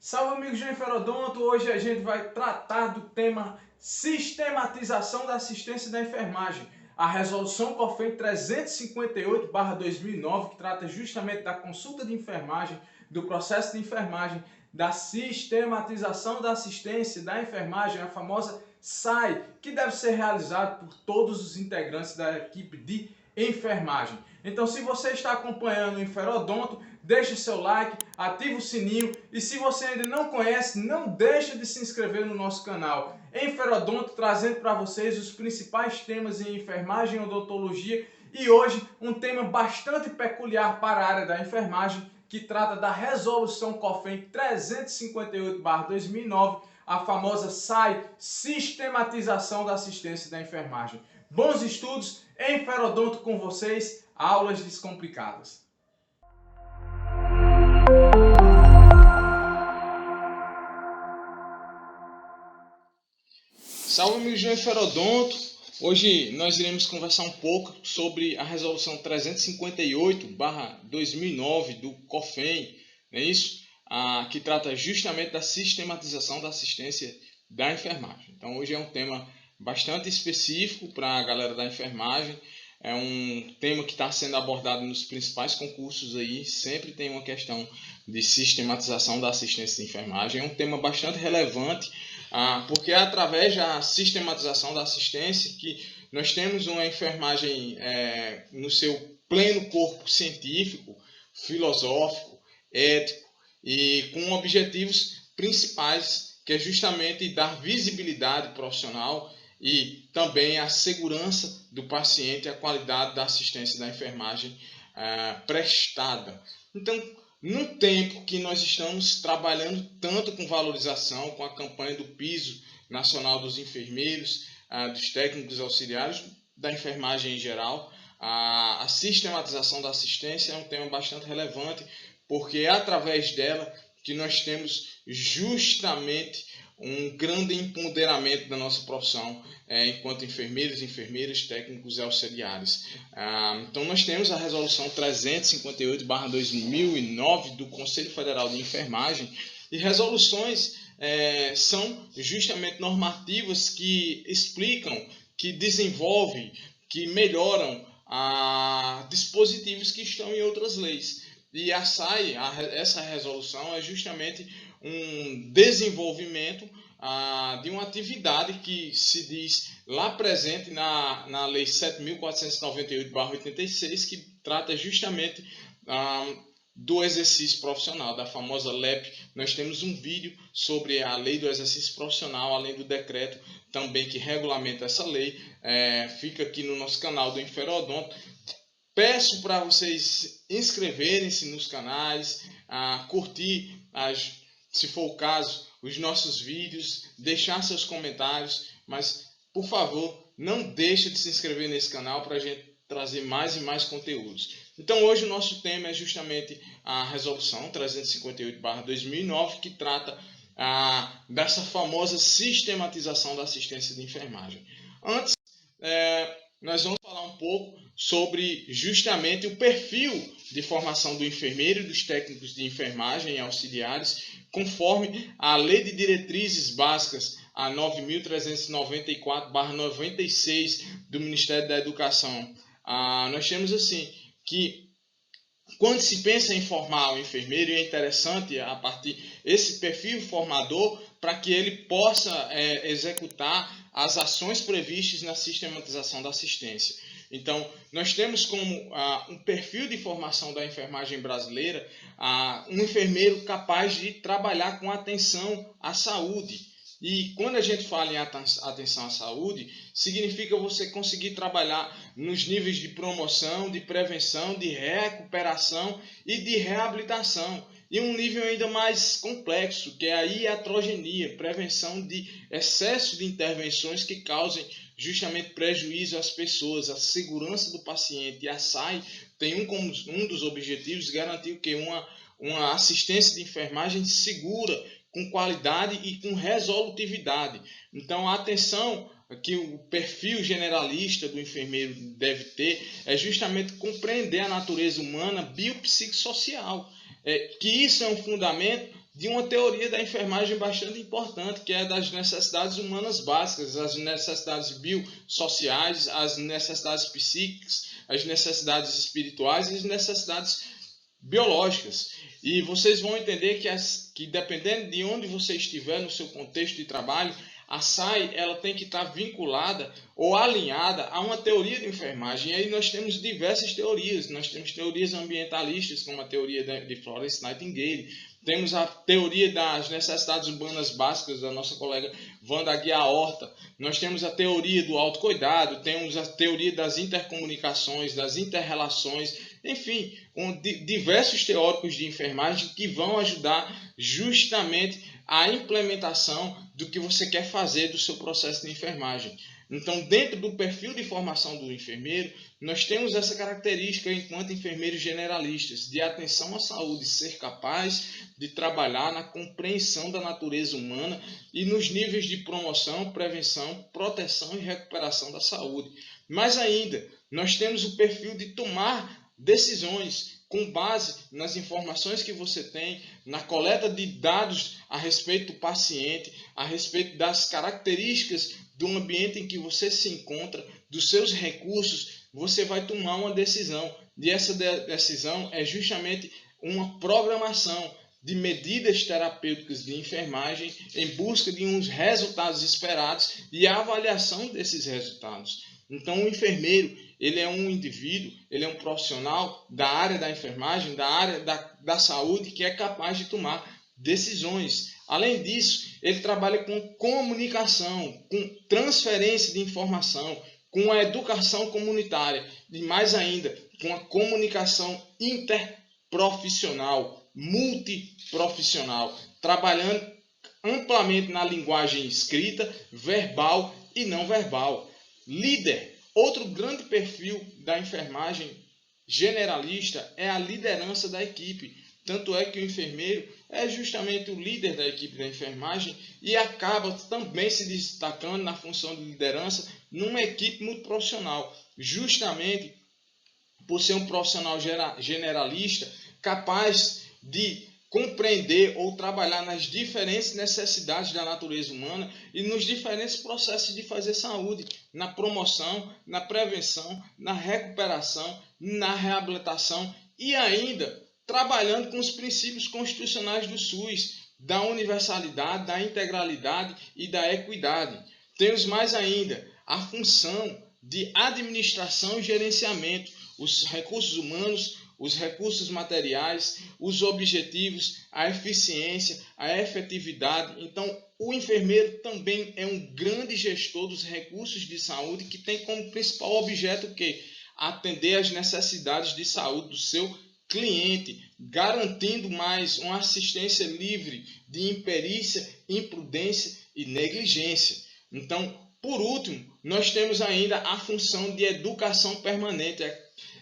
Salve amigos do Enferodonto, hoje a gente vai tratar do tema sistematização da assistência da enfermagem. A resolução COFEN 358/2009, que trata justamente da consulta de enfermagem, do processo de enfermagem, da sistematização da assistência da enfermagem, a famosa SAE, que deve ser realizado por todos os integrantes da equipe de enfermagem. Então, se você está acompanhando o Enferodonto, deixe seu like, ative o sininho e se você ainda não conhece, não deixe de se inscrever no nosso canal. Enferodonto trazendo para vocês os principais temas em enfermagem e odontologia e hoje um tema bastante peculiar para a área da enfermagem que trata da resolução COFEN 358/2009, a famosa SAE, Sistematização da Assistência da Enfermagem. Bons estudos, Enferodonto com vocês, aulas descomplicadas. Salve amigos do Enferodonto! Hoje nós iremos conversar um pouco sobre a resolução 358/2009 do COFEN, não é isso? Que trata justamente da sistematização da assistência da enfermagem. Então hoje é um tema bastante específico para a galera da enfermagem, é um tema que está sendo abordado nos principais concursos aí, sempre tem uma questão de sistematização da assistência de enfermagem, é um tema bastante relevante, porque é através da sistematização da assistência que nós temos uma enfermagem no seu pleno corpo científico, filosófico, ético e com objetivos principais, que é justamente dar visibilidade profissional e também a segurança do paciente e a qualidade da assistência da enfermagem prestada. Então, num tempo que nós estamos trabalhando tanto com valorização, com a campanha do Piso Nacional dos Enfermeiros, dos técnicos auxiliares, da enfermagem em geral, a sistematização da assistência é um tema bastante relevante, porque é através dela que nós temos justamente um grande empoderamento da nossa profissão enquanto enfermeiros, enfermeiras, técnicos e auxiliares. Então nós temos a resolução 358/2009 do Conselho Federal de Enfermagem, e resoluções são justamente normativas que explicam, que desenvolvem, que melhoram dispositivos que estão em outras leis. E a SAE, essa resolução, é justamente um desenvolvimento de uma atividade que se diz lá presente na Lei 7.498/86, que trata justamente do exercício profissional, da famosa LEP. Nós temos um vídeo sobre a Lei do Exercício Profissional, além do decreto também que regulamenta essa lei. Fica aqui no nosso canal do Enferodonto. Peço para vocês inscreverem-se nos canais, curtir, se for o caso, os nossos vídeos, deixar seus comentários, mas, por favor, não deixe de se inscrever nesse canal para a gente trazer mais e mais conteúdos. Então, hoje o nosso tema é justamente a resolução 358/2009, que trata dessa famosa sistematização da assistência de enfermagem. Antes, nós vamos falar um pouco sobre justamente o perfil de formação do enfermeiro e dos técnicos de enfermagem e auxiliares, conforme a Lei de Diretrizes Básicas, a 9.394/96 do Ministério da Educação. Nós temos assim que quando se pensa em formar o enfermeiro, é interessante a partir esse perfil formador para que ele possa executar as ações previstas na sistematização da assistência. Então, nós temos como um perfil de formação da enfermagem brasileira um enfermeiro capaz de trabalhar com atenção à saúde. E quando a gente fala em atenção à saúde, significa você conseguir trabalhar nos níveis de promoção, de prevenção, de recuperação e de reabilitação. E um nível ainda mais complexo, que é a iatrogenia, prevenção de excesso de intervenções que causem justamente prejuízo às pessoas, à segurança do paciente. E a SAE tem um dos objetivos garantir que uma assistência de enfermagem segura, com qualidade e com resolutividade. Então, a atenção que o perfil generalista do enfermeiro deve ter é justamente compreender a natureza humana biopsicossocial. Que isso é um fundamento de uma teoria da enfermagem bastante importante, que é das necessidades humanas básicas, as necessidades biosociais, as necessidades psíquicas, as necessidades espirituais e as necessidades biológicas. E vocês vão entender que dependendo de onde você estiver no seu contexto de trabalho, a SAI ela tem que estar vinculada ou alinhada a uma teoria de enfermagem. E aí nós temos diversas teorias. Nós temos teorias ambientalistas, como a teoria de Florence Nightingale. Temos a teoria das necessidades humanas básicas da nossa colega Wanda Aguiar Horta. Nós temos a teoria do autocuidado, temos a teoria das intercomunicações, das interrelações, enfim, diversos teóricos de enfermagem que vão ajudar justamente a implementação do que você quer fazer do seu processo de enfermagem. Então, dentro do perfil de formação do enfermeiro, nós temos essa característica enquanto enfermeiros generalistas, de atenção à saúde, ser capaz de trabalhar na compreensão da natureza humana e nos níveis de promoção, prevenção, proteção e recuperação da saúde. Mais ainda, nós temos o perfil de tomar decisões com base nas informações que você tem, na coleta de dados a respeito do paciente, a respeito das características do ambiente em que você se encontra, dos seus recursos, você vai tomar uma decisão. E essa decisão é justamente uma programação de medidas terapêuticas de enfermagem em busca de uns resultados esperados e a avaliação desses resultados. Então, o enfermeiro, ele é um indivíduo, ele é um profissional da área da enfermagem, da área da saúde, que é capaz de tomar decisões. Além disso, ele trabalha com comunicação, com transferência de informação, com a educação comunitária e, mais ainda, com a comunicação interprofissional, multiprofissional, trabalhando amplamente na linguagem escrita, verbal e não verbal. Líder. Outro grande perfil da enfermagem generalista é a liderança da equipe. Tanto é que o enfermeiro é justamente o líder da equipe da enfermagem e acaba também se destacando na função de liderança numa equipe multiprofissional, justamente por ser um profissional generalista capaz de compreender ou trabalhar nas diferentes necessidades da natureza humana e nos diferentes processos de fazer saúde, na promoção, na prevenção, na recuperação, na reabilitação e ainda trabalhando com os princípios constitucionais do SUS, da universalidade, da integralidade e da equidade. Temos mais ainda a função de administração e gerenciamento, os recursos humanos, os recursos materiais, os objetivos, a eficiência, a efetividade. Então, o enfermeiro também é um grande gestor dos recursos de saúde que tem como principal objeto o quê? Atender às necessidades de saúde do seu cliente, garantindo mais uma assistência livre de imperícia, imprudência e negligência. Então, por último, nós temos ainda a função de educação permanente.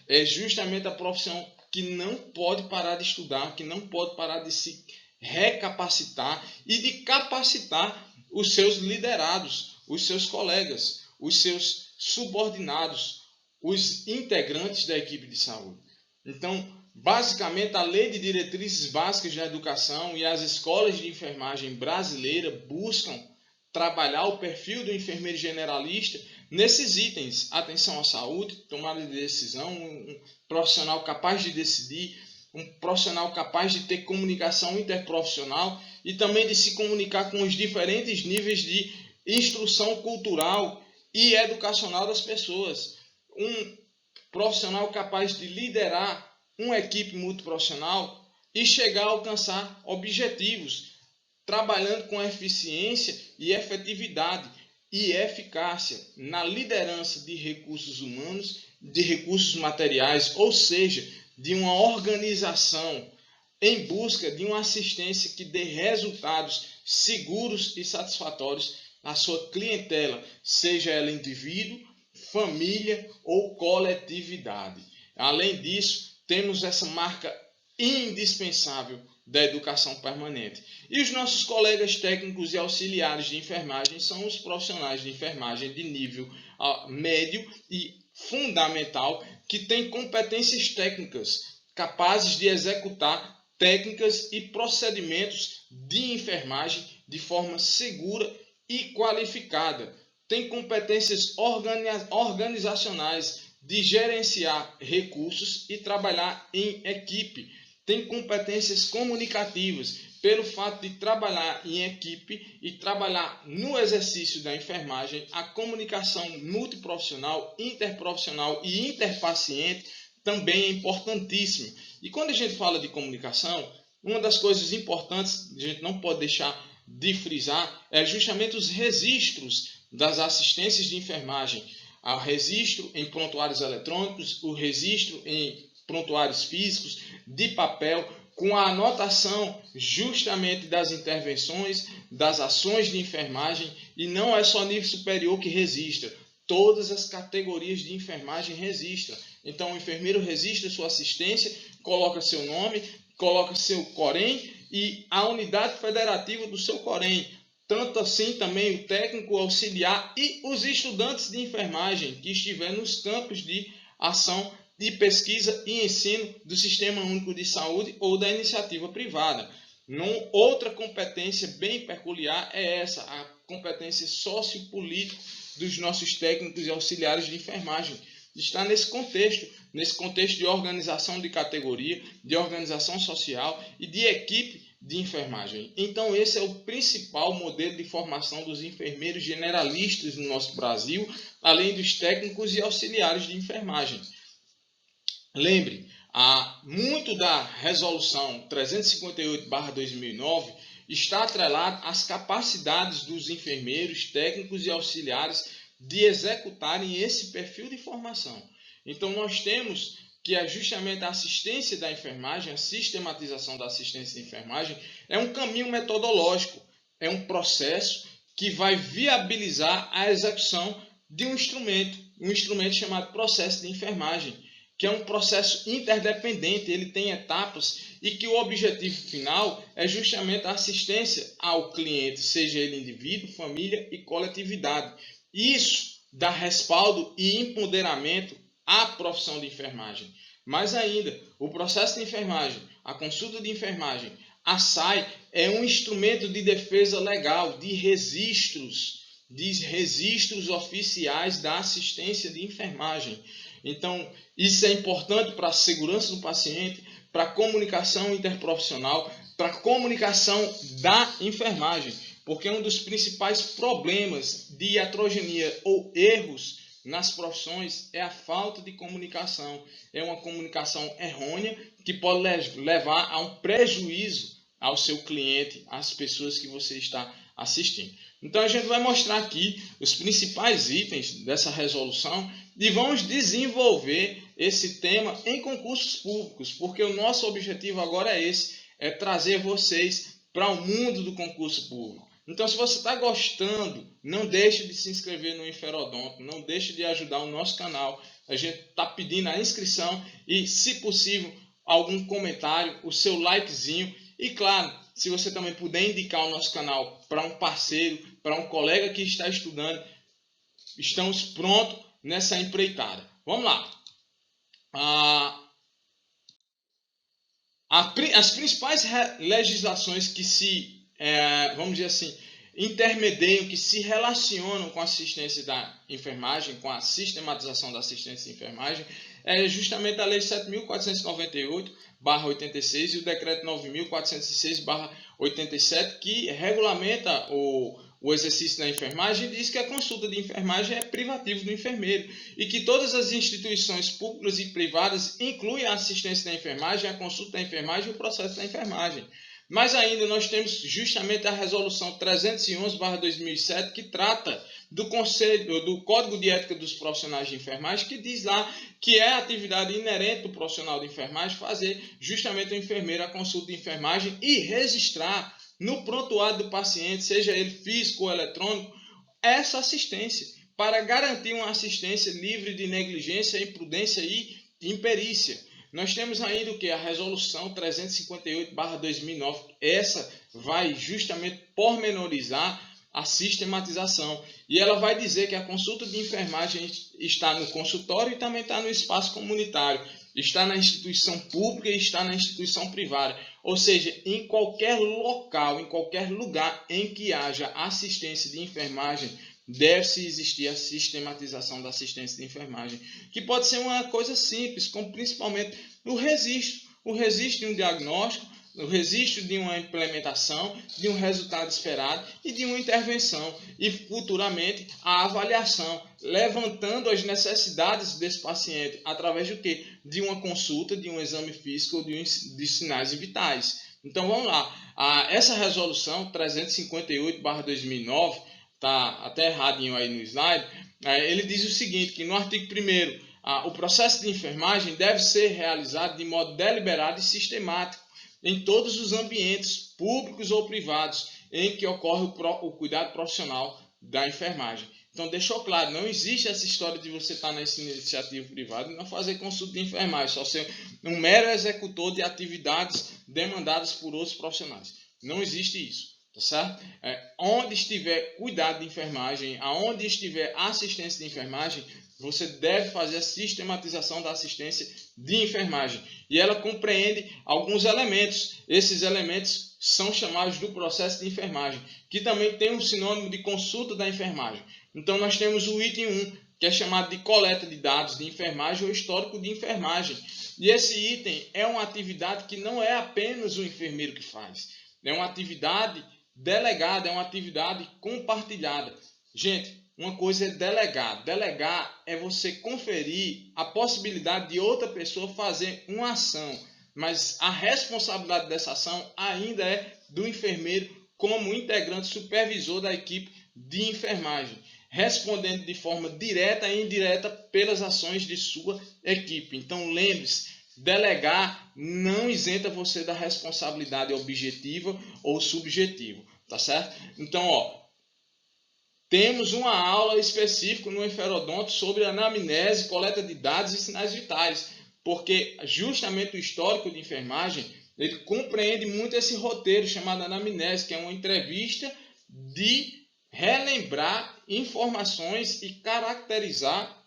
É justamente a profissão que não pode parar de estudar, que não pode parar de se recapacitar e de capacitar os seus liderados, os seus colegas, os seus subordinados, os integrantes da equipe de saúde. Então, basicamente, a Lei de Diretrizes Básicas da Educação e as escolas de enfermagem brasileira buscam trabalhar o perfil do enfermeiro generalista nesses itens: atenção à saúde, tomada de decisão, um profissional capaz de decidir, um profissional capaz de ter comunicação interprofissional e também de se comunicar com os diferentes níveis de instrução cultural e educacional das pessoas. Um profissional capaz de liderar uma equipe multiprofissional e chegar a alcançar objetivos, trabalhando com eficiência e efetividade e eficácia na liderança de recursos humanos, de recursos materiais, ou seja, de uma organização em busca de uma assistência que dê resultados seguros e satisfatórios à sua clientela, seja ela indivíduo, família ou coletividade. Além disso, temos essa marca indispensável da educação permanente. E os nossos colegas técnicos e auxiliares de enfermagem são os profissionais de enfermagem de nível médio e fundamental que têm competências técnicas capazes de executar técnicas e procedimentos de enfermagem de forma segura e qualificada. Tem competências organizacionais de gerenciar recursos e trabalhar em equipe. Tem competências comunicativas, pelo fato de trabalhar em equipe e trabalhar no exercício da enfermagem, a comunicação multiprofissional, interprofissional e interpaciente também é importantíssima. E quando a gente fala de comunicação, uma das coisas importantes que a gente não pode deixar de frisar é justamente os registros das assistências de enfermagem. O registro em prontuários eletrônicos, o registro em prontuários físicos, de papel, com a anotação justamente das intervenções, das ações de enfermagem, e não é só nível superior que registra, todas as categorias de enfermagem registram. Então o enfermeiro registra sua assistência, coloca seu nome, coloca seu COREM e a unidade federativa do seu COREM. Tanto assim também o técnico auxiliar e os estudantes de enfermagem que estiverem nos campos de ação de pesquisa e ensino do Sistema Único de Saúde ou da iniciativa privada. Outra competência bem peculiar é essa, a competência sociopolítica dos nossos técnicos e auxiliares de enfermagem. Está nesse contexto de organização de categoria, de organização social e de equipe de enfermagem. Então esse é o principal modelo de formação dos enfermeiros generalistas no nosso Brasil, além dos técnicos e auxiliares de enfermagem. Lembre, muito da resolução 358/2009 está atrelado às capacidades dos enfermeiros, técnicos e auxiliares de executarem esse perfil de formação. Então nós temos que é justamente a assistência da enfermagem, a sistematização da assistência de enfermagem, é um caminho metodológico, é um processo que vai viabilizar a execução de um instrumento chamado processo de enfermagem, que é um processo interdependente, ele tem etapas e que o objetivo final é justamente a assistência ao cliente, seja ele indivíduo, família e coletividade. Isso dá respaldo e empoderamento à profissão de enfermagem. Mais ainda, o processo de enfermagem, a consulta de enfermagem, a SAI é um instrumento de defesa legal, de registros oficiais da assistência de enfermagem. Então, isso é importante para a segurança do paciente, para a comunicação interprofissional, para a comunicação da enfermagem, porque um dos principais problemas de iatrogenia ou erros nas profissões é a falta de comunicação. É uma comunicação errônea que pode levar a um prejuízo ao seu cliente, às pessoas que você está assistindo. Então a gente vai mostrar aqui os principais itens dessa resolução e vamos desenvolver esse tema em concursos públicos, porque o nosso objetivo agora é esse, é trazer vocês para o mundo do concurso público. Então, se você está gostando, não deixe de se inscrever no Inferodonto, não deixe de ajudar o nosso canal. A gente está pedindo a inscrição e, se possível, algum comentário, o seu likezinho. E, claro, se você também puder indicar o nosso canal para um parceiro, para um colega que está estudando, estamos prontos nessa empreitada. Vamos lá. As principais legislações que vamos dizer assim, intermediam, que se relacionam com a assistência da enfermagem, com a sistematização da assistência de enfermagem, é justamente a Lei 7.498/86 e o Decreto 9.406/87, que regulamenta o exercício da enfermagem e diz que a consulta de enfermagem é privativo do enfermeiro e que todas as instituições públicas e privadas incluem a assistência da enfermagem, a consulta da enfermagem e o processo da enfermagem. Mas ainda nós temos justamente a resolução 311/2007, que trata do Código de Ética dos Profissionais de Enfermagem, que diz lá que é a atividade inerente do profissional de enfermagem fazer justamente o enfermeiro a consulta de enfermagem e registrar no prontuário do paciente, seja ele físico ou eletrônico, essa assistência, para garantir uma assistência livre de negligência, imprudência e imperícia. Nós temos ainda o que? A resolução 358/2009. Essa vai justamente pormenorizar a sistematização. E ela vai dizer que a consulta de enfermagem está no consultório e também está no espaço comunitário. está na instituição pública e está na instituição privada. Ou seja, em qualquer local, em qualquer lugar em que haja assistência de enfermagem, deve-se existir a sistematização da assistência de enfermagem, que pode ser uma coisa simples, como principalmente o registro de um diagnóstico, o registro de uma implementação, de um resultado esperado e de uma intervenção, e futuramente a avaliação, levantando as necessidades desse paciente através do quê? De uma consulta, de um exame físico ou de sinais vitais. Então vamos lá, essa resolução 358/2009, está até erradinho aí no slide, ele diz o seguinte, que no artigo 1º, o processo de enfermagem deve ser realizado de modo deliberado e sistemático em todos os ambientes públicos ou privados em que ocorre o cuidado profissional da enfermagem. Então, deixou claro, não existe essa história de você estar nessa iniciativa privada e não fazer consulta de enfermagem, só ser um mero executor de atividades demandadas por outros profissionais. Não existe isso, tá certo? Onde estiver cuidado de enfermagem, aonde estiver assistência de enfermagem, você deve fazer a sistematização da assistência de enfermagem. E ela compreende alguns elementos. Esses elementos são chamados do processo de enfermagem, que também tem um sinônimo de consulta da enfermagem. Então, nós temos o item 1, que é chamado de coleta de dados de enfermagem ou histórico de enfermagem. E esse item é uma atividade que não é apenas o enfermeiro que faz. É uma atividade delegada, é uma atividade compartilhada. Gente, uma coisa é delegar. Delegar é você conferir a possibilidade de outra pessoa fazer uma ação, mas a responsabilidade dessa ação ainda é do enfermeiro como integrante supervisor da equipe de enfermagem, respondendo de forma direta e indireta pelas ações de sua equipe. Então lembre-se, delegar não isenta você da responsabilidade objetiva ou subjetiva, tá certo? Então, temos uma aula específica no Enferodonto sobre anamnese, coleta de dados e sinais vitais, porque justamente o histórico de enfermagem, ele compreende muito esse roteiro chamado anamnese, que é uma entrevista de relembrar informações e caracterizar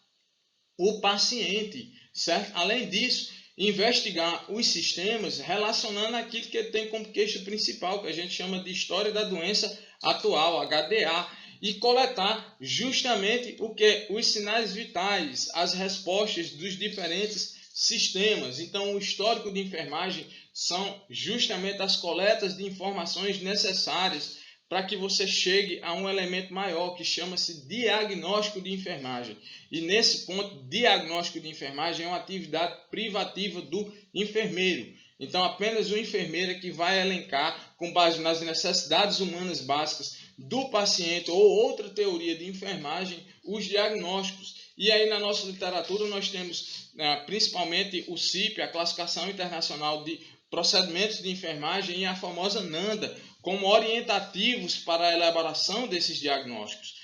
o paciente, certo? Além disso, investigar os sistemas relacionando aquilo que ele tem como queixa principal, que a gente chama de história da doença atual, HDA, e coletar justamente o que? Os sinais vitais, as respostas dos diferentes sistemas. Então, o histórico de enfermagem são justamente as coletas de informações necessárias para que você chegue a um elemento maior, que chama-se diagnóstico de enfermagem. E nesse ponto, diagnóstico de enfermagem é uma atividade privativa do enfermeiro. Então, apenas o enfermeiro é que vai elencar, com base nas necessidades humanas básicas do paciente ou outra teoria de enfermagem, os diagnósticos. E aí na nossa literatura nós temos principalmente o CIP, a Classificação Internacional de Procedimentos de Enfermagem, e a famosa NANDA, como orientativos para a elaboração desses diagnósticos.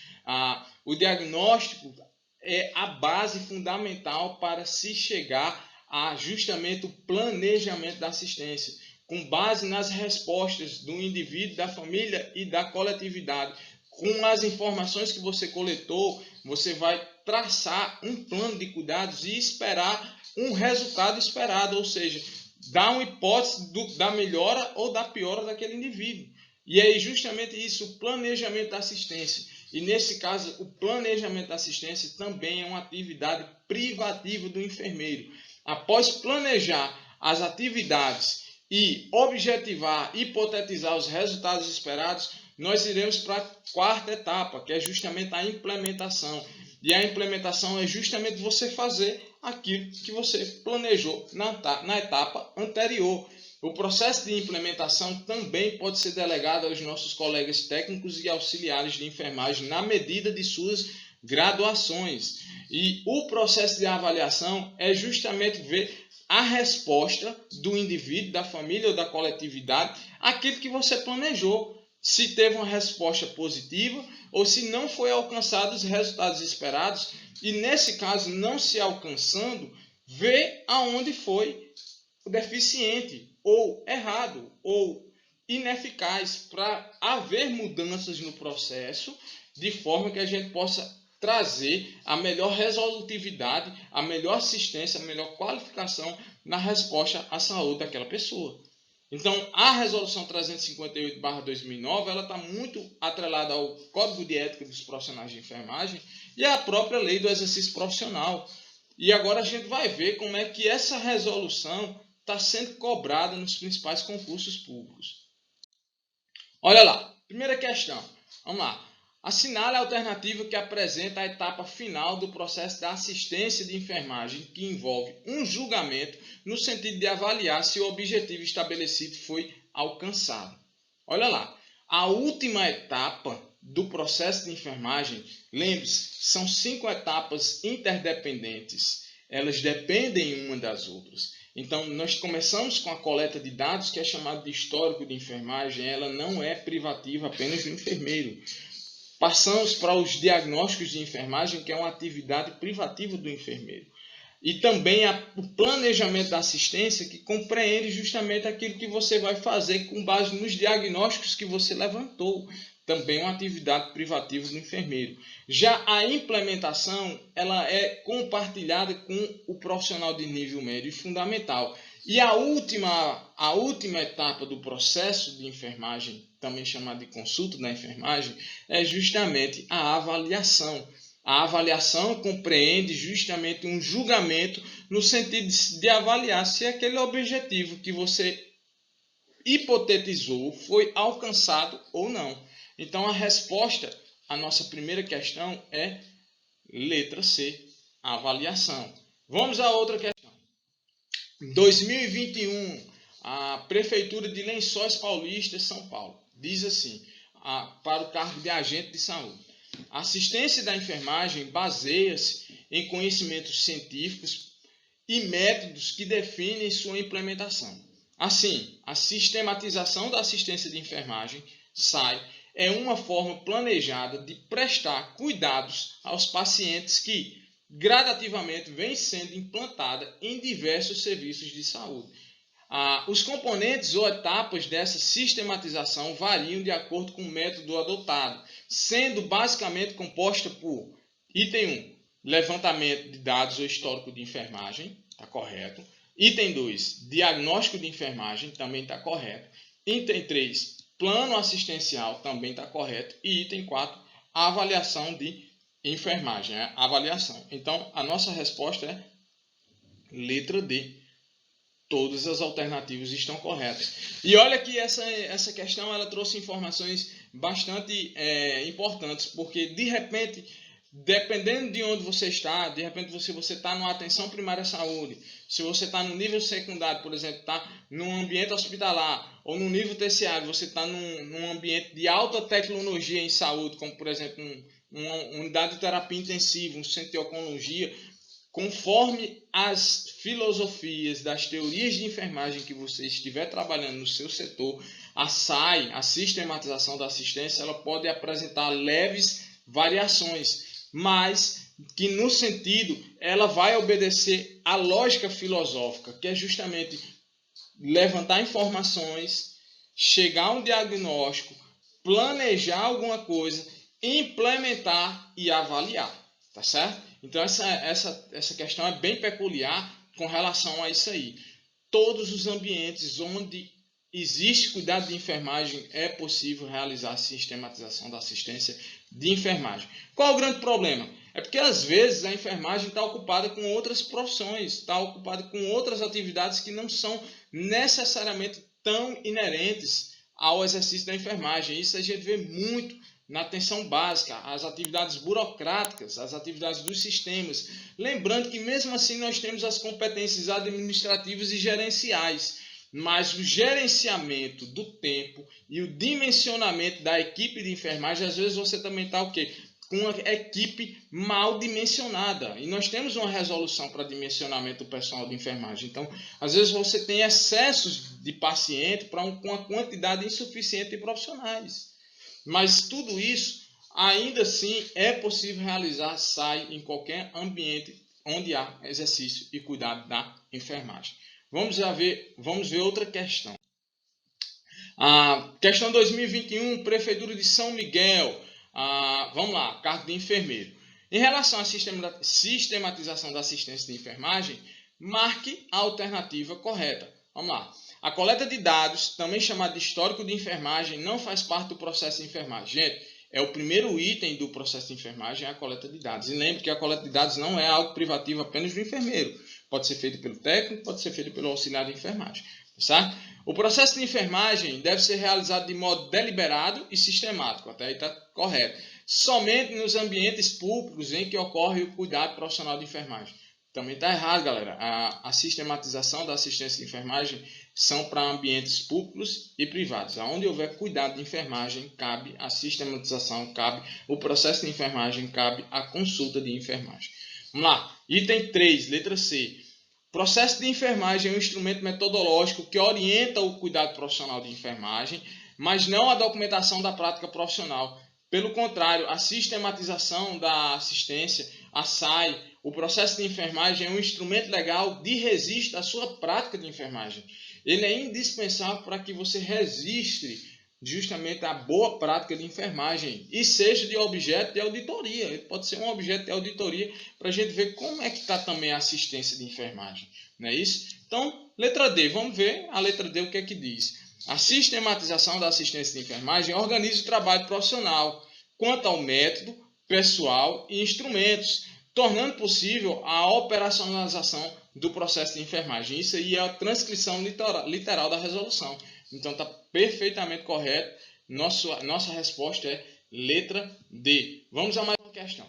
O diagnóstico é a base fundamental para se chegar a justamente o planejamento da assistência, com base nas respostas do indivíduo, da família e da coletividade. Com as informações que você coletou, você vai traçar um plano de cuidados e esperar um resultado esperado, ou seja, dar uma hipótese da melhora ou da piora daquele indivíduo. E aí justamente isso, o planejamento da assistência. E nesse caso, o planejamento da assistência também é uma atividade privativa do enfermeiro. Após planejar as atividades e objetivar, hipotetizar os resultados esperados, nós iremos para a quarta etapa, que é justamente a implementação. E a implementação é justamente você fazer aquilo que você planejou na etapa anterior. O processo de implementação também pode ser delegado aos nossos colegas técnicos e auxiliares de enfermagem na medida de suas graduações. E o processo de avaliação é justamente ver a resposta do indivíduo, da família ou da coletividade, aquilo que você planejou. Se teve uma resposta positiva ou se não foi alcançado os resultados esperados. E nesse caso, não se alcançando, ver aonde foi deficiente ou errado ou ineficaz, para haver mudanças no processo, de forma que a gente possa trazer a melhor resolutividade, a melhor assistência, a melhor qualificação na resposta à saúde daquela pessoa. Então, a Resolução 358/2009, ela está muito atrelada ao Código de Ética dos Profissionais de Enfermagem e à própria Lei do Exercício Profissional. E agora a gente vai ver como é que essa resolução está sendo cobrada nos principais concursos públicos. Olha lá, primeira questão. Vamos lá. Assinale a alternativa que apresenta a etapa final do processo da assistência de enfermagem, que envolve um julgamento no sentido de avaliar se o objetivo estabelecido foi alcançado. Olha lá, a última etapa do processo de enfermagem, lembre-se, são 5 etapas interdependentes. Elas dependem uma das outras. Então, nós começamos com a coleta de dados, que é chamado de histórico de enfermagem. Ela não é privativa apenas do enfermeiro. Passamos para os diagnósticos de enfermagem, que é uma atividade privativa do enfermeiro. E também o planejamento da assistência, que compreende justamente aquilo que você vai fazer com base nos diagnósticos que você levantou. Também uma atividade privativa do enfermeiro. Já a implementação, ela é compartilhada com o profissional de nível médio e fundamental. E a última etapa do processo de enfermagem, também chamada de consulta da enfermagem, é justamente a avaliação. A avaliação compreende justamente um julgamento no sentido de avaliar se aquele objetivo que você hipotetizou foi alcançado ou não. Então, a resposta à nossa primeira questão é letra C, a avaliação. Vamos à outra questão. Em 2021, a Prefeitura de Lençóis Paulista, São Paulo, diz assim, para o cargo de agente de saúde: a assistência da enfermagem baseia-se em conhecimentos científicos e métodos que definem sua implementação. Assim, a sistematização da assistência de enfermagem, SAI, é uma forma planejada de prestar cuidados aos pacientes que gradativamente vem sendo implantada em diversos serviços de saúde. Os componentes ou etapas dessa sistematização variam de acordo com o método adotado, sendo basicamente composta por item 1, levantamento de dados ou histórico de enfermagem, está correto. Item 2, diagnóstico de enfermagem, também está correto. Item 3, plano assistencial, também está correto. E item 4, a avaliação de enfermagem, avaliação. Então, a nossa resposta é letra D. Todas as alternativas estão corretas. E olha que essa questão ela trouxe informações bastante importantes, porque de repente, dependendo de onde você está, de repente você está numa atenção primária à saúde, se você está no nível secundário, por exemplo, está num ambiente hospitalar, ou no nível terciário, você está num ambiente de alta tecnologia em saúde, como por exemplo uma unidade de terapia intensiva, um centro de oncologia, conforme as filosofias das teorias de enfermagem que você estiver trabalhando no seu setor, a SAI, a sistematização da assistência, ela pode apresentar leves variações, mas que no sentido ela vai obedecer à lógica filosófica, que é justamente levantar informações, chegar a um diagnóstico, planejar alguma coisa, implementar e avaliar, tá certo? Então essa questão é bem peculiar com relação a isso aí. Todos os ambientes onde existe cuidado de enfermagem é possível realizar a sistematização da assistência de enfermagem. Qual é o grande problema? É porque às vezes a enfermagem está ocupada com outras profissões, está ocupada com outras atividades que não são necessariamente tão inerentes ao exercício da enfermagem. Isso a gente vê muito na atenção básica, as atividades burocráticas, as atividades dos sistemas. Lembrando que mesmo assim nós temos as competências administrativas e gerenciais, mas o gerenciamento do tempo e o dimensionamento da equipe de enfermagem, às vezes você também está o quê? Com uma equipe mal dimensionada. E nós temos uma resolução para dimensionamento do pessoal de enfermagem. Então, às vezes você tem excessos de paciente para uma quantidade insuficiente de profissionais. Mas tudo isso, ainda assim, é possível realizar SAI em qualquer ambiente onde há exercício e cuidado da enfermagem. Vamos ver outra questão. A questão 2021, Prefeitura de São Miguel. Vamos lá, cargo de enfermeiro. Em relação à sistematização da assistência de enfermagem, marque a alternativa correta. Vamos lá. A coleta de dados, também chamada de histórico de enfermagem, não faz parte do processo de enfermagem. Gente, é o primeiro item do processo de enfermagem, é a coleta de dados. E lembre que a coleta de dados não é algo privativo apenas do enfermeiro. Pode ser feito pelo técnico, pode ser feito pelo auxiliar de enfermagem. Certo? O processo de enfermagem deve ser realizado de modo deliberado e sistemático. Até aí está correto. Somente nos ambientes públicos em que ocorre o cuidado profissional de enfermagem. Também está errado, galera. A sistematização da assistência de enfermagem são para ambientes públicos e privados. Onde houver cuidado de enfermagem, cabe a sistematização, cabe o processo de enfermagem, cabe a consulta de enfermagem. Vamos lá. Item 3, letra C. Processo de enfermagem é um instrumento metodológico que orienta o cuidado profissional de enfermagem, mas não a documentação da prática profissional. Pelo contrário, a sistematização da assistência, a SAI, o processo de enfermagem é um instrumento legal de registro da sua prática de enfermagem. Ele é indispensável para que você registre justamente a boa prática de enfermagem e seja de objeto de auditoria. Ele pode ser um objeto de auditoria para a gente ver como é que está também a assistência de enfermagem. Não é isso? Então, letra D. Vamos ver a letra D o que é que diz. A sistematização da assistência de enfermagem organiza o trabalho profissional quanto ao método, pessoal e instrumentos, tornando possível a operacionalização do processo de enfermagem. Isso aí é a transcrição literal da resolução. Então está perfeitamente correto. Nossa resposta é letra D. Vamos a mais uma questão.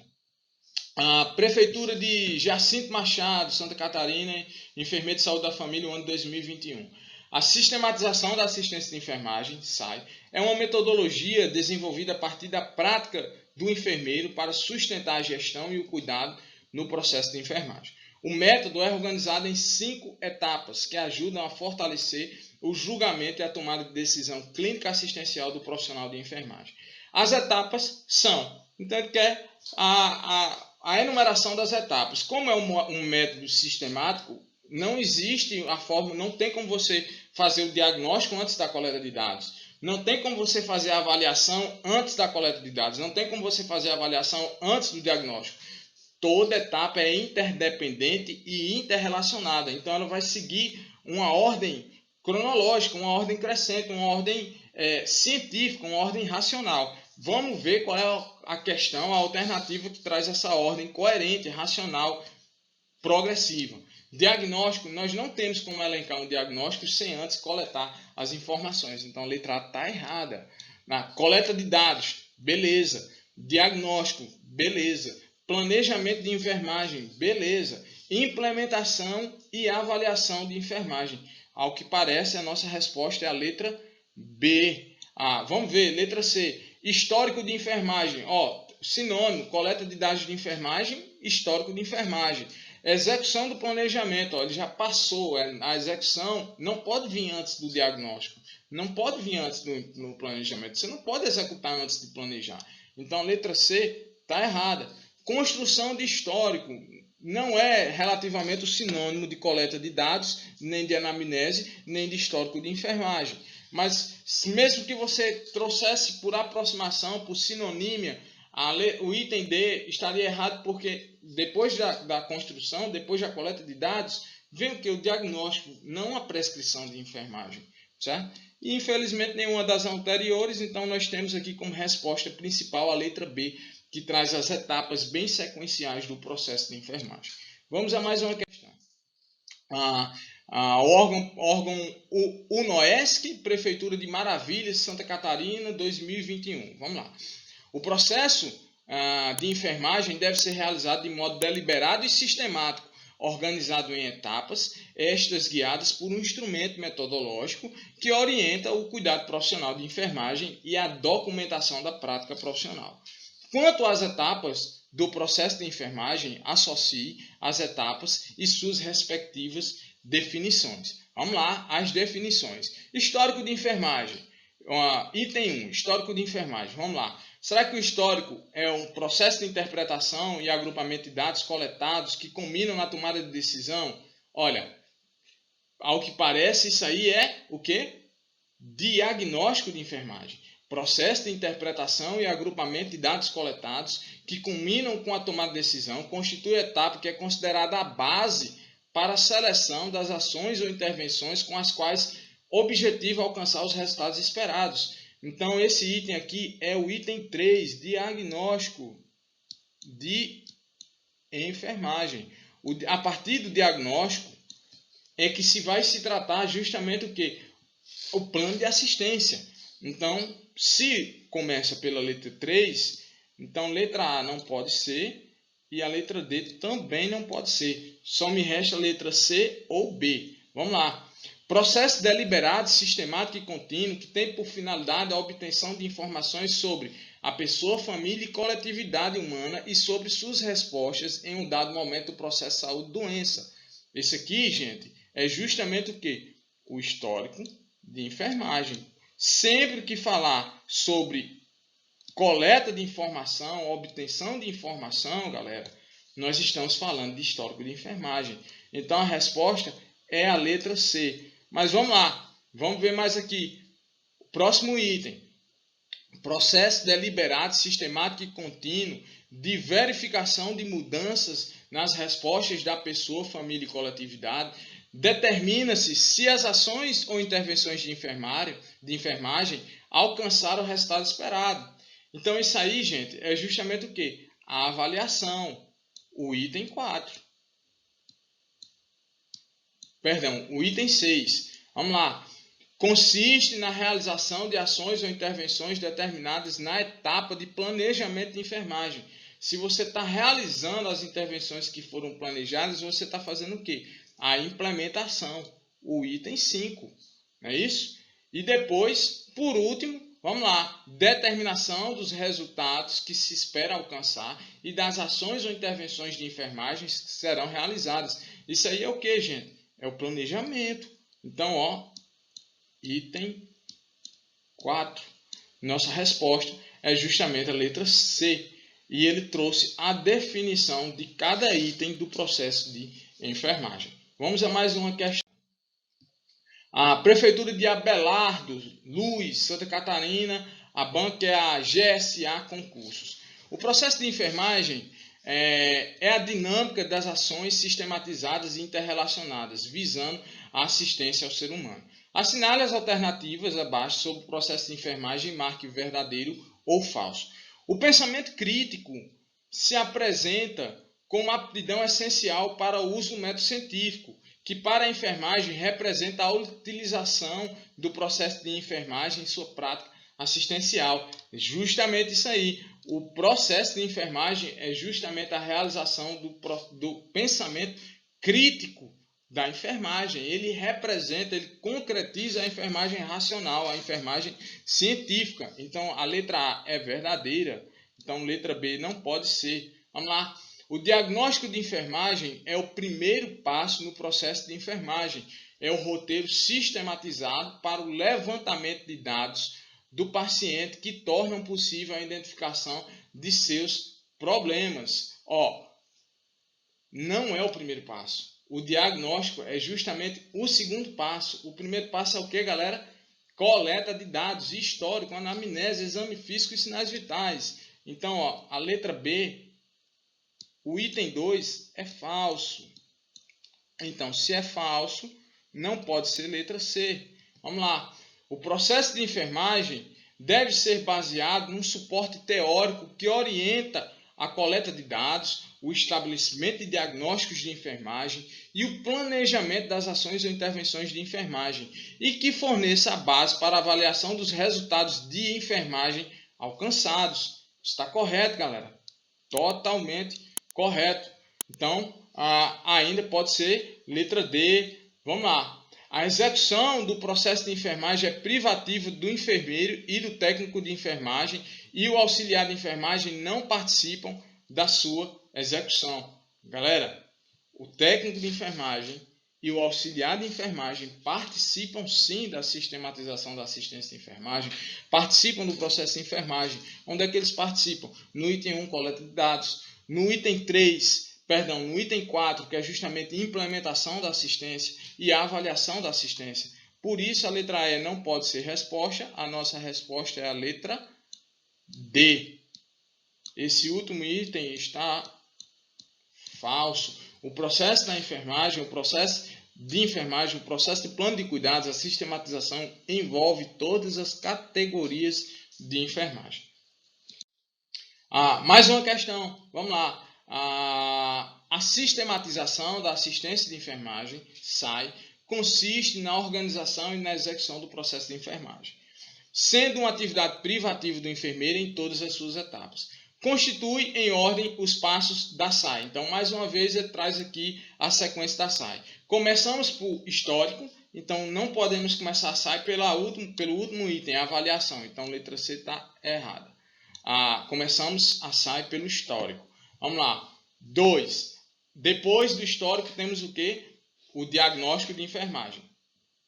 A Prefeitura de Jacinto Machado, Santa Catarina, enfermeiro de saúde da família, o ano 2021. A sistematização da assistência de enfermagem, SAI, é uma metodologia desenvolvida a partir da prática do enfermeiro para sustentar a gestão e o cuidado no processo de enfermagem. O método é organizado em 5 etapas que ajudam a fortalecer o julgamento e a tomada de decisão clínica assistencial do profissional de enfermagem. As etapas são, então ele quer a enumeração das etapas. Como é um método sistemático, não existe a forma, não tem como você fazer o diagnóstico antes da coleta de dados. Não tem como você fazer a avaliação antes da coleta de dados. Não tem como você fazer a avaliação antes do diagnóstico. Toda etapa é interdependente e interrelacionada. Então, ela vai seguir uma ordem cronológica, uma ordem crescente, uma ordem científica, uma ordem racional. Vamos ver qual é a questão, a alternativa que traz essa ordem coerente, racional, progressiva. Diagnóstico, nós não temos como elencar um diagnóstico sem antes coletar as informações. Então, a letra A está errada. Na coleta de dados, beleza. Diagnóstico, beleza. Planejamento de enfermagem, beleza. Implementação e avaliação de enfermagem. Ao que parece, a nossa resposta é a letra B. Vamos ver, letra C. Histórico de enfermagem. Sinônimo, coleta de dados de enfermagem, histórico de enfermagem. Execução do planejamento, ele já passou. A execução não pode vir antes do diagnóstico. Não pode vir antes do planejamento. Você não pode executar antes de planejar. Então, a letra C está errada. Construção de histórico não é relativamente o sinônimo de coleta de dados, nem de anamnese, nem de histórico de enfermagem. Mas mesmo que você trouxesse por aproximação, por sinonímia, o item D estaria errado porque depois da construção, depois da coleta de dados, vem o que? O diagnóstico, não a prescrição de enfermagem. Certo? E infelizmente nenhuma das anteriores, então nós temos aqui como resposta principal a letra B, que traz as etapas bem sequenciais do processo de enfermagem. Vamos a mais uma questão. Órgão UNOESC, Prefeitura de Maravilhas, Santa Catarina, 2021. Vamos lá. O processo de enfermagem deve ser realizado de modo deliberado e sistemático, organizado em etapas, estas guiadas por um instrumento metodológico que orienta o cuidado profissional de enfermagem e a documentação da prática profissional. Quanto às etapas do processo de enfermagem, associe as etapas e suas respectivas definições. Vamos lá, as definições. Histórico de enfermagem. Item 1, histórico de enfermagem. Vamos lá. Será que o histórico é um processo de interpretação e agrupamento de dados coletados que culminam na tomada de decisão? Olha, ao que parece, isso aí é o quê? Diagnóstico de enfermagem. Processo de interpretação e agrupamento de dados coletados que culminam com a tomada de decisão, constitui a etapa que é considerada a base para a seleção das ações ou intervenções com as quais objetiva alcançar os resultados esperados. Então, esse item aqui é o item 3, diagnóstico de enfermagem. A partir do diagnóstico é que vai se tratar justamente o quê? O plano de assistência. Então, se começa pela letra 3, então letra A não pode ser e a letra D também não pode ser. Só me resta a letra C ou B. Vamos lá. Processo deliberado, sistemático e contínuo que tem por finalidade a obtenção de informações sobre a pessoa, família e coletividade humana e sobre suas respostas em um dado momento do processo de saúde-doença. Esse aqui, gente, é justamente o quê? O histórico de enfermagem. Sempre que falar sobre coleta de informação, obtenção de informação, galera, nós estamos falando de histórico de enfermagem. Então, a resposta é a letra C. Mas vamos lá, vamos ver mais aqui. Próximo item. Processo deliberado, sistemático e contínuo de verificação de mudanças nas respostas da pessoa, família e coletividade. Determina-se se as ações ou intervenções de enfermagem alcançaram o resultado esperado. Então, isso aí, gente, é justamente o quê? A avaliação. O item 4. Perdão, o item 6. Vamos lá. Consiste na realização de ações ou intervenções determinadas na etapa de planejamento de enfermagem. Se você está realizando as intervenções que foram planejadas, você está fazendo o quê? A implementação. O item 5. Não é isso? E depois, por último, vamos lá. Determinação dos resultados que se espera alcançar e das ações ou intervenções de enfermagem que serão realizadas. Isso aí é o que, gente? É o planejamento. Então, ó, item 4. Nossa resposta é justamente a letra C. E ele trouxe a definição de cada item do processo de enfermagem. Vamos a mais uma questão. A Prefeitura de Abelardo, Luz, Santa Catarina, a banca é a GSA Concursos. O processo de enfermagem é a dinâmica das ações sistematizadas e interrelacionadas, visando a assistência ao ser humano. Assinale as alternativas abaixo sobre o processo de enfermagem e marque verdadeiro ou falso. O pensamento crítico se apresenta como aptidão essencial para o uso do método científico, que para a enfermagem representa a utilização do processo de enfermagem em sua prática assistencial. Justamente isso aí. O processo de enfermagem é justamente a realização do pensamento crítico da enfermagem. Ele representa, ele concretiza a enfermagem racional, a enfermagem científica. Então, a letra A é verdadeira. Então, letra B não pode ser. Vamos lá. O diagnóstico de enfermagem é o primeiro passo no processo de enfermagem. É o roteiro sistematizado para o levantamento de dados do paciente que tornam possível a identificação de seus problemas. Ó, não é o primeiro passo. O diagnóstico é justamente o segundo passo. O primeiro passo é o que, galera? Coleta de dados, histórico, anamnese, exame físico e sinais vitais. Então, ó, a letra B, o item 2 é falso. Então, se é falso, não pode ser letra C. Vamos lá. O processo de enfermagem deve ser baseado num suporte teórico que orienta a coleta de dados, o estabelecimento de diagnósticos de enfermagem e o planejamento das ações ou intervenções de enfermagem e que forneça a base para a avaliação dos resultados de enfermagem alcançados. Está correto, galera? Totalmente correto. Então, ainda pode ser letra D. Vamos lá. A execução do processo de enfermagem é privativa do enfermeiro e do técnico de enfermagem e o auxiliar de enfermagem não participam da sua execução. Galera, o técnico de enfermagem e o auxiliar de enfermagem participam sim da sistematização da assistência de enfermagem, participam do processo de enfermagem. Onde é que eles participam? No item 1, coleta de dados. No item 4, que é justamente implementação da assistência e a avaliação da assistência. Por isso, a letra E não pode ser resposta. A nossa resposta é a letra D. esse último item está falso. O processo da enfermagem, o processo de enfermagem, o processo de plano de cuidados, a sistematização envolve todas as categorias de enfermagem. Mais uma questão, vamos lá. A sistematização da assistência de enfermagem, SAI, consiste na organização e na execução do processo de enfermagem, sendo uma atividade privativa do enfermeiro em todas as suas etapas. Constitui em ordem os passos da SAI. Então, mais uma vez, ele traz aqui a sequência da SAI. Começamos por histórico, então não podemos começar a SAI pelo último item, a avaliação. Então, letra C está errada. Começamos a SAI pelo histórico. Vamos lá. 2. Depois do histórico, temos o quê? O diagnóstico de enfermagem.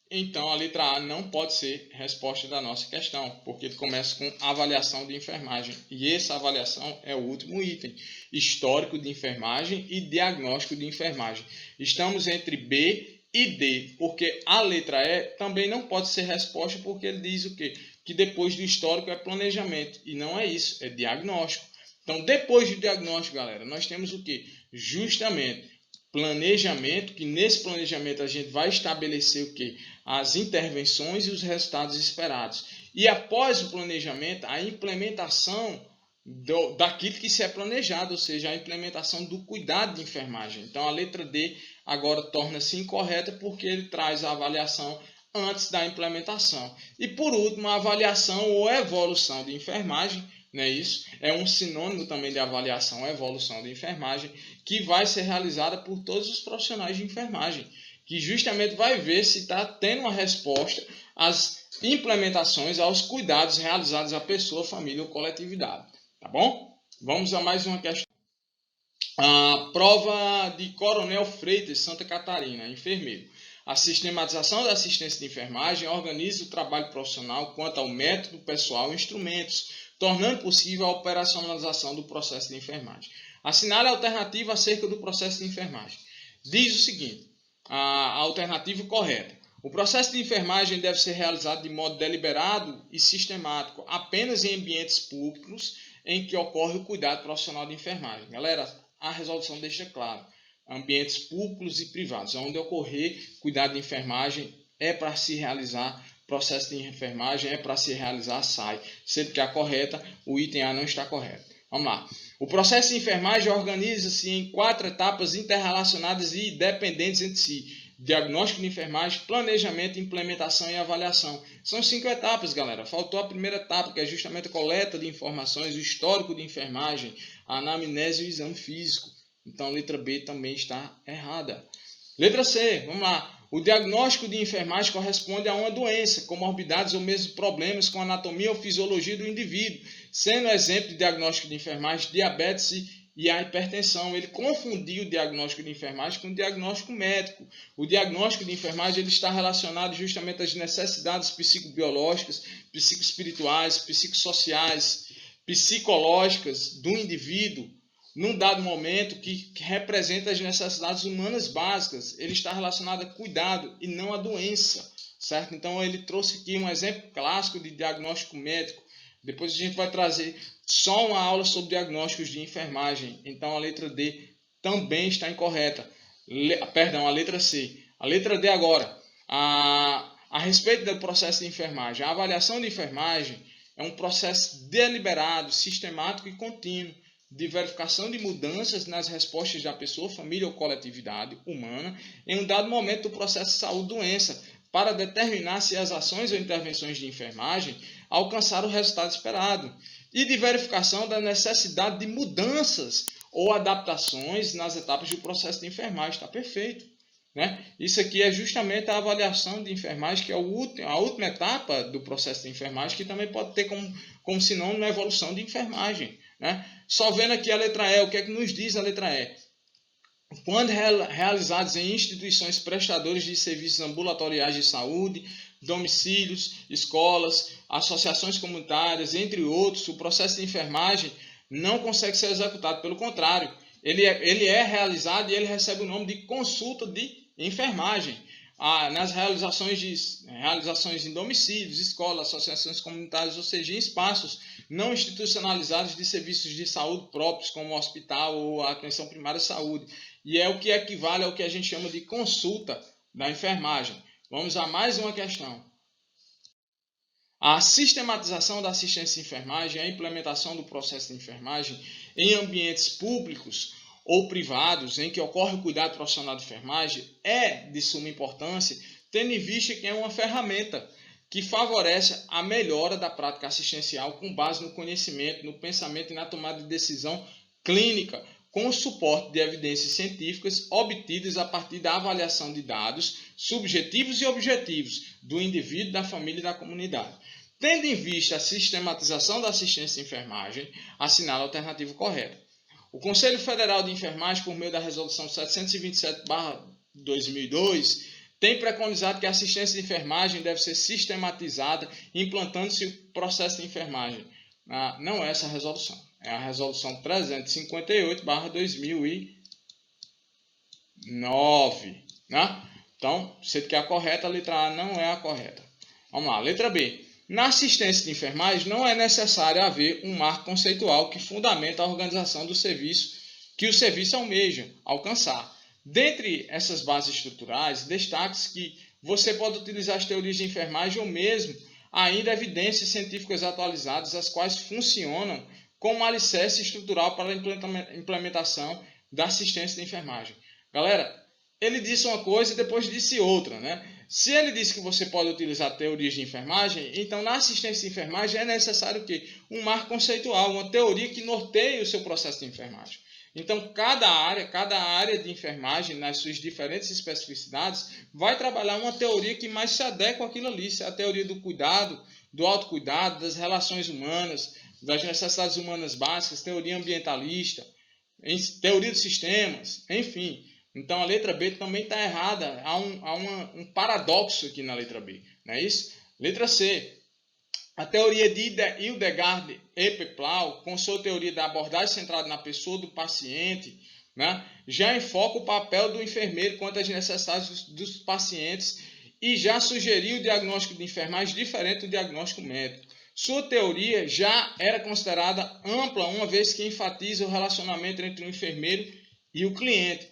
Então, a letra A não pode ser resposta da nossa questão, porque ele começa com avaliação de enfermagem. E essa avaliação é o último item. Histórico de enfermagem e diagnóstico de enfermagem. Estamos entre B e D, porque a letra E também não pode ser resposta, porque ele diz o quê? Que depois do histórico é planejamento. E não é isso, é diagnóstico. Então, depois do diagnóstico, galera, nós temos o quê? Justamente planejamento, que nesse planejamento a gente vai estabelecer o quê? As intervenções e os resultados esperados. E após o planejamento, a implementação daquilo que se é planejado, ou seja, a implementação do cuidado de enfermagem. Então, a letra D agora torna-se incorreta porque ele traz a avaliação antes da implementação. E por último, a avaliação ou evolução de enfermagem, não é isso? É um sinônimo também de avaliação ou evolução de enfermagem, que vai ser realizada por todos os profissionais de enfermagem, que justamente vai ver se está tendo uma resposta às implementações, aos cuidados realizados à pessoa, família ou coletividade. Tá bom? Vamos a mais uma questão. A prova de Coronel Freitas, Santa Catarina, enfermeiro. A sistematização da assistência de enfermagem organiza o trabalho profissional quanto ao método, pessoal e instrumentos, tornando possível a operacionalização do processo de enfermagem. Assinale a alternativa acerca do processo de enfermagem. Diz o seguinte, a alternativa correta. O processo de enfermagem deve ser realizado de modo deliberado e sistemático, apenas em ambientes públicos em que ocorre o cuidado profissional de enfermagem. Galera, a resolução deixa claro. Ambientes públicos e privados, onde ocorrer cuidado de enfermagem, é para se realizar processo de enfermagem, é para se realizar a SAI, sendo que a correta, o item A não está correto. Vamos lá. O processo de enfermagem organiza-se em 4 etapas interrelacionadas e dependentes entre si. Diagnóstico de enfermagem, planejamento, implementação e avaliação. São 5 etapas, galera. Faltou a primeira etapa, que é justamente a coleta de informações, o histórico de enfermagem, a anamnese e o exame físico. Então, a letra B também está errada. Letra C, vamos lá. O diagnóstico de enfermagem corresponde a uma doença, comorbidades ou mesmo problemas com a anatomia ou fisiologia do indivíduo, sendo exemplo de diagnóstico de enfermagem diabetes e a hipertensão. Ele confundiu o diagnóstico de enfermagem com o diagnóstico médico. O diagnóstico de enfermagem ele está relacionado justamente às necessidades psicobiológicas, psicoespirituais, psicossociais, psicológicas do indivíduo, num dado momento que representa as necessidades humanas básicas. Ele está relacionado a cuidado e não a doença, certo? Então, ele trouxe aqui um exemplo clássico de diagnóstico médico. Depois a gente vai trazer só uma aula sobre diagnósticos de enfermagem. Então, a letra D também está incorreta. A letra C. A letra D agora. A respeito do processo de enfermagem. A avaliação de enfermagem é um processo deliberado, sistemático e contínuo, de verificação de mudanças nas respostas da pessoa, família ou coletividade humana em um dado momento do processo de saúde-doença, para determinar se as ações ou intervenções de enfermagem alcançaram o resultado esperado, e de verificação da necessidade de mudanças ou adaptações nas etapas do processo de enfermagem. Está perfeito, né? Isso aqui é justamente a avaliação de enfermagem, que é a última etapa do processo de enfermagem, que também pode ter como sinônimo a evolução de enfermagem, né? Só vendo aqui a letra E, o que é que nos diz a letra E? Quando realizados em instituições prestadoras de serviços ambulatoriais de saúde, domicílios, escolas, associações comunitárias, entre outros, o processo de enfermagem não consegue ser executado. Pelo contrário, ele é realizado e ele recebe o nome de consulta de enfermagem. Nas realizações em domicílios, escolas, associações comunitárias, ou seja, em espaços não institucionalizados de serviços de saúde próprios, como o hospital ou a atenção primária de saúde. E é o que equivale ao que a gente chama de consulta da enfermagem. Vamos a mais uma questão. A sistematização da assistência de enfermagem e a implementação do processo de enfermagem em ambientes públicos ou privados em que ocorre o cuidado profissional de enfermagem é de suma importância, tendo em vista que é uma ferramenta que favorece a melhora da prática assistencial com base no conhecimento, no pensamento e na tomada de decisão clínica, com o suporte de evidências científicas obtidas a partir da avaliação de dados subjetivos e objetivos do indivíduo, da família e da comunidade. Tendo em vista a sistematização da assistência de enfermagem, assinala a alternativa correta. O Conselho Federal de Enfermagem, por meio da Resolução 727/2002, tem preconizado que a assistência de enfermagem deve ser sistematizada, implantando-se o processo de enfermagem. Não é essa a resolução, é a Resolução 358/2009. Né? Então, sendo que a correta, a letra A não é a correta. Vamos lá, letra B. Na assistência de enfermagem, não é necessário haver um marco conceitual que fundamenta a organização do serviço que o serviço almeja alcançar. Dentre essas bases estruturais, destaque-se que você pode utilizar as teorias de enfermagem ou mesmo ainda evidências científicas atualizadas, as quais funcionam como alicerce estrutural para a implementação da assistência de enfermagem. Galera, ele disse uma coisa e depois disse outra, né? Se ele disse que você pode utilizar teorias de enfermagem, então na assistência de enfermagem é necessário o quê? Um marco conceitual, uma teoria que norteie o seu processo de enfermagem. Então, cada área de enfermagem, nas suas diferentes especificidades, vai trabalhar uma teoria que mais se adequa àquilo ali. Se é a teoria do cuidado, do autocuidado, das relações humanas, das necessidades humanas básicas, teoria ambientalista, teoria dos sistemas, enfim. Então, a letra B também está errada. Há um paradoxo aqui na letra B, não é isso? Letra C. A teoria de Hildegard Eppeplau, com sua teoria da abordagem centrada na pessoa do paciente, né, já enfoca o papel do enfermeiro quanto às necessidades dos pacientes e já sugeriu o diagnóstico de enfermagem diferente do diagnóstico médico. Sua teoria já era considerada ampla, uma vez que enfatiza o relacionamento entre o enfermeiro e o cliente.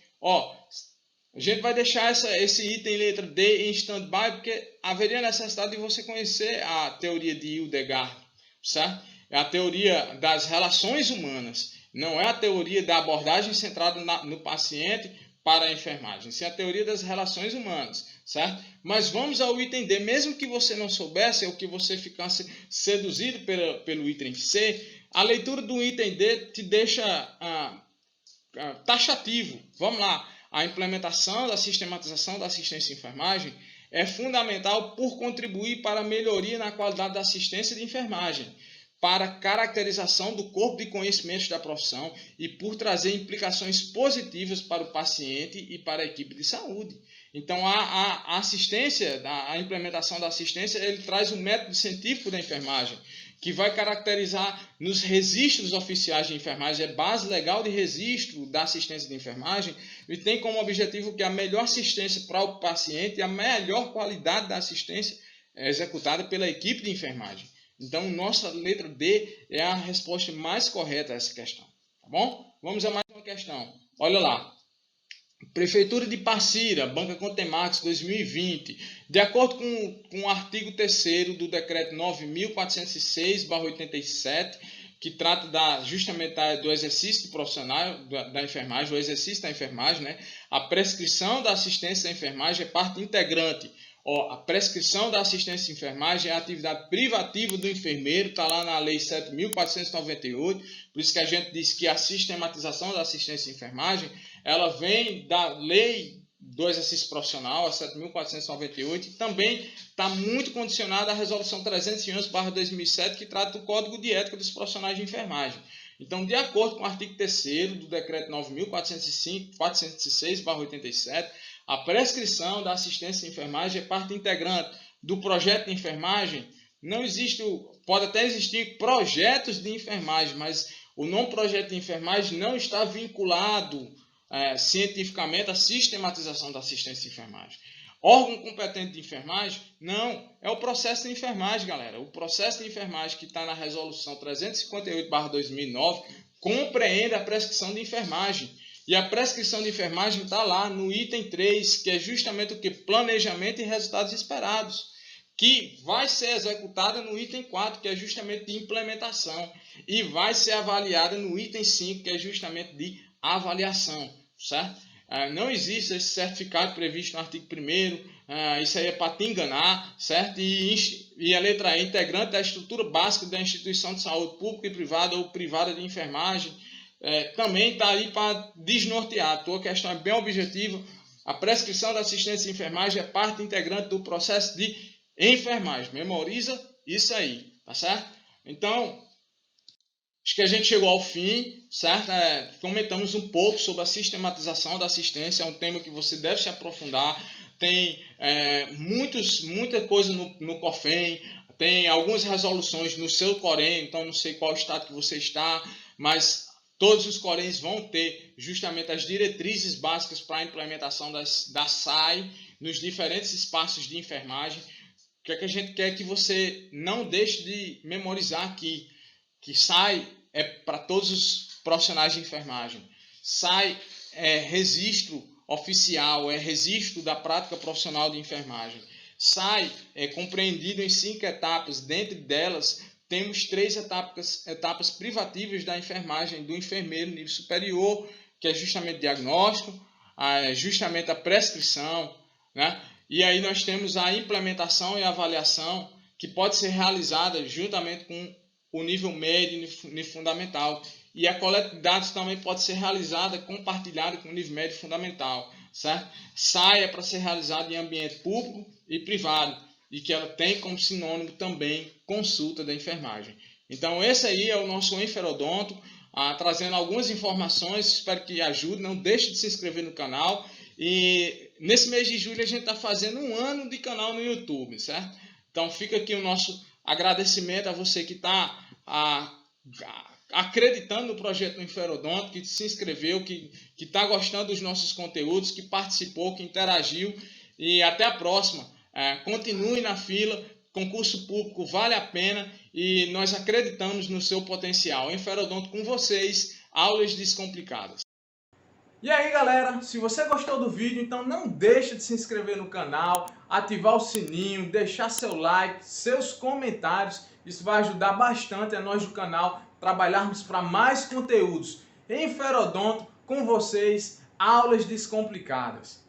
A gente vai deixar esse item letra D em stand-by, porque haveria necessidade de você conhecer a teoria de Hildegard, certo? É a teoria das relações humanas, não é a teoria da abordagem centrada no paciente para a enfermagem, sim a teoria das relações humanas, certo? Mas vamos ao item D, mesmo que você não soubesse ou que você ficasse seduzido pelo item C, a leitura do item D te deixa taxativo. Vamos lá. A implementação da sistematização da assistência de enfermagem é fundamental por contribuir para a melhoria na qualidade da assistência de enfermagem, para a caracterização do corpo de conhecimentos da profissão e por trazer implicações positivas para o paciente e para a equipe de saúde. Então, a assistência, a implementação da assistência, ele traz um método científico da enfermagem, que vai caracterizar nos registros oficiais de enfermagem, é base legal de registro da assistência de enfermagem, e tem como objetivo que a melhor assistência para o paciente e a melhor qualidade da assistência é executada pela equipe de enfermagem. Então, nossa letra D é a resposta mais correta a essa questão. Tá bom? Vamos a mais uma questão. Olha lá. Prefeitura de Passira, Banca Contemax 2020. De acordo com o artigo 3º do Decreto 9.406/87, que trata justamente do exercício profissional da enfermagem, o exercício da enfermagem, né? A prescrição da assistência da enfermagem é parte integrante. A prescrição da assistência de enfermagem é a atividade privativa do enfermeiro, está lá na Lei 7.498, por isso que a gente diz que a sistematização da assistência de enfermagem, ela vem da Lei do Exercício Profissional, a 7.498, e também está muito condicionada à Resolução 311/2007, que trata do Código de Ética dos Profissionais de Enfermagem. Então, de acordo com o artigo 3º do Decreto 9.406/87, a prescrição da assistência de enfermagem é parte integrante do projeto de enfermagem. Não existe, pode até existir projetos de enfermagem, mas o nome projeto de enfermagem não está vinculado cientificamente à sistematização da assistência de enfermagem. órgão competente de enfermagem? Não, é o processo de enfermagem, galera. O processo de enfermagem que está na resolução 358/2009 compreende a prescrição de enfermagem. E a prescrição de enfermagem está lá no item 3, que é justamente o que? Planejamento e resultados esperados, que vai ser executada no item 4, que é justamente de implementação, e vai ser avaliada no item 5, que é justamente de avaliação, certo? Não existe esse certificado previsto no artigo 1º, isso aí é para te enganar, certo? E a letra E, integrante da estrutura básica da instituição de saúde pública e privada ou privada de enfermagem, também está aí para desnortear. A tua questão é bem objetiva. A prescrição da assistência de enfermagem é parte integrante do processo de enfermagem. Memoriza isso aí, tá certo? Então, acho que a gente chegou ao fim, certo? Comentamos um pouco sobre a sistematização da assistência, é um tema que você deve se aprofundar. Tem muita coisa no COFEM, tem algumas resoluções no seu Corém, então não sei qual estado que você está, mas todos os Coréns vão ter justamente as diretrizes básicas para a implementação da SAI nos diferentes espaços de enfermagem. O que é que a gente quer que você não deixe de memorizar aqui? Que SAI é para todos os profissionais de enfermagem. SAI é registro oficial, é registro da prática profissional de enfermagem. SAI é compreendido em 5 etapas. Dentre delas, temos 3 etapas privativas da enfermagem do enfermeiro nível superior, que é justamente diagnóstico, justamente a prescrição, né? E aí nós temos a implementação e avaliação, que pode ser realizada juntamente com o nível médio e fundamental. E a coleta de dados também pode ser realizada, compartilhada com o nível médio e fundamental, certo? SAI é para ser realizada em ambiente público e privado, e que ela tem como sinônimo também consulta da enfermagem. Então esse aí é o nosso Enferodonto, trazendo algumas informações, espero que ajude. Não deixe de se inscrever no canal. E nesse mês de julho a gente está fazendo 1 ano de canal no YouTube, certo? Então fica aqui o nosso agradecimento a você que está acreditando no projeto do Enferodonto, que se inscreveu, que está gostando dos nossos conteúdos, que participou, que interagiu. E até a próxima. Continue na fila, concurso público vale a pena e nós acreditamos no seu potencial. Enferodonto com vocês, aulas descomplicadas. E aí galera, se você gostou do vídeo, então não deixe de se inscrever no canal, ativar o sininho, deixar seu like, seus comentários. Isso vai ajudar bastante a nós do canal trabalharmos para mais conteúdos. Enferodonto com vocês, aulas descomplicadas.